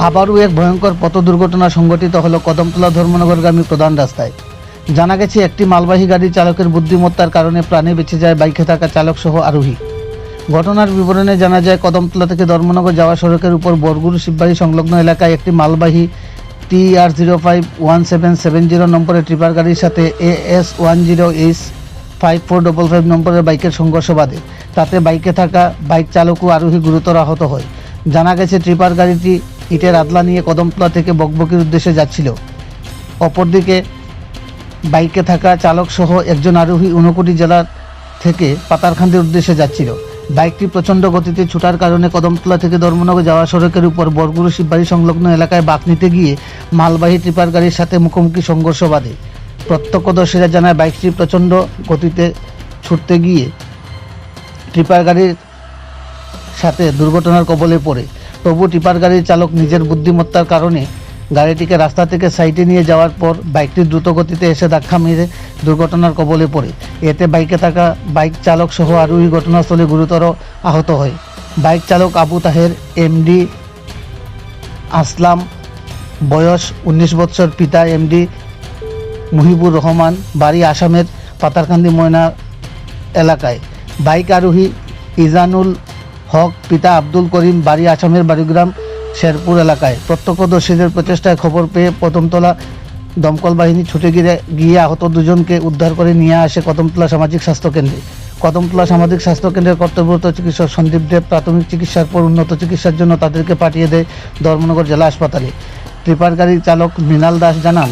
আবারও এক ভয়ঙ্কর পথ দুর্ঘটনা সংঘটিত হলো কদমতলা ধর্মনগরগামী প্রধান রাস্তায়। জানা গেছে একটি মালবাহী গাড়ির চালকের বুদ্ধিমত্তার কারণে প্রাণে বেঁচে যায় বাইকে থাকা চালক সহ আরোহী। ঘটনার বিবরণে জানা যায়, কদমতলা থেকে ধর্মনগর যাওয়া সড়কের উপর বরগুর শিববাড়ি সংলগ্ন এলাকায় একটি মালবাহী TR051770 নম্বরের ট্রিপার গাড়ির সাথে AS10H5455 নম্বরের বাইকের সংঘর্ষ বাধে। তাতে বাইকে থাকা বাইক চালক ও আরোহী গুরুতর আহত হয়। জানা গেছে, ট্রিপার গাড়িটি ইটের আদলা নিয়ে কদমতলা থেকে বকবকির উদ্দেশ্যে যাচ্ছিল। অপরদিকে বাইকে থাকা চালক সহ একজন আরোহী ঊনকোটি জেলার থেকে পাতারখান্দির উদ্দেশ্যে যাচ্ছিল। বাইকটি প্রচণ্ড গতিতে ছুটার কারণে কদমতলা থেকে ধর্মনগর যাওয়া সড়কের উপর বরগুরু শিববাড়ি সংলগ্ন এলাকায় বাঁক নিতে গিয়ে মালবাহী ট্রিপার গাড়ির সাথে মুখোমুখি সংঘর্ষ বাধে। প্রত্যক্ষদর্শীরা জানায়, বাইকটি প্রচণ্ড গতিতে ছুটতে গিয়ে ট্রিপার গাড়ির সাথে দুর্ঘটনার কবলে পড়ে। তবু ট্রিপার গাড়ির চালক নিজের বুদ্ধিমত্তার কারণে গাড়িটিকে রাস্তা থেকে সাইডে নিয়ে যাওয়ার পর বাইকটি দ্রুত গতিতে এসে ধাক্কা মেরে দুর্ঘটনার কবলে পড়ে। এতে বাইকে থাকা বাইক চালক সহ আরোহী ঘটনাস্থলে গুরুতর আহত হয়। বাইক চালক আবু তাহের এমডি আসলাম, বয়স 19 বছর, পিতা এমডি মুহিবুর রহমান, বাড়ি আসামের পাতারকান্দি ময়না এলাকায়। বাইক আরোহী ইজানুল হক, পিতা আব্দুল করিম, বাড়ি আসামের বাড়িগ্রাম শেরপুর এলাকায়। প্রত্যক্ষদর্শীদের প্রচেষ্টায় খবর পেয়ে কদমতলা দমকল বাহিনী ছুটে গিয়ে আহত দুজনকে উদ্ধার করে নিয়ে আসে কদমতলা সামাজিক স্বাস্থ্যকেন্দ্রে। কদমতলা সামাজিক স্বাস্থ্যকেন্দ্রের কর্তব্যরত চিকিৎসক সন্দীপ দেব প্রাথমিক চিকিৎসার পর উন্নত চিকিৎসার জন্য তাদেরকে পাঠিয়ে দেয় ধর্মনগর জেলা হাসপাতালে। ট্রিপার গাড়ির চালক মৃণাল দাস জানান,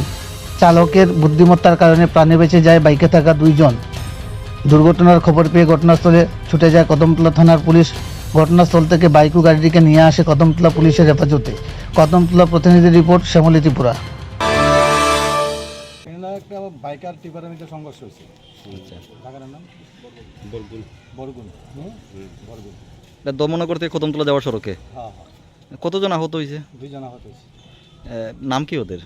চালকের বুদ্ধিমত্তার কারণে প্রাণে বেঁচে যায় বাইকে থাকা দুইজন। দুর্ঘটনার খবর পেয়ে ঘটনাস্থলে ছুটে যায় কদমতলা থানার পুলিশ। ঘটনাস্থল থেকে বাইক ও গাড়িটিকে নিয়ে আসে কদমতলা পুলিশের হেফাজতে। কদমতলা প্রতিনিধি রিপোর্ট, শ্যামলী ত্রিপুরা। একটা বাইকার টিপারের মধ্যে সংঘর্ষ হয়েছে। জায়গার নাম বরগুন। বরগুন বরগুন এটা দমনগর থেকে কদমতলা যাওয়ার সড়কে। হ্যাঁ। কতজন আহত হয়েছে? দুইজন আহত হয়েছে। নাম কি ওদের?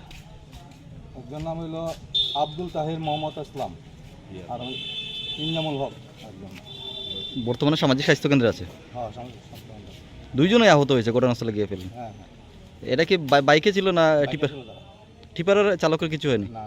একজন নাম হইল আব্দুল তাহির মোহাম্মদ আসলাম আর ইনজামুল হক একজন। বর্তমানে সামাজিক স্বাস্থ্যকেন্দ্রে আছে। হ্যাঁ, দুইজনই আহত হয়েছে ঘটনাস্থলে গিয়ে ফেলেন। হ্যাঁ। এটা কি বাইকে ছিল না টিপার টিপারের চালকের কিছু হয়নি? না।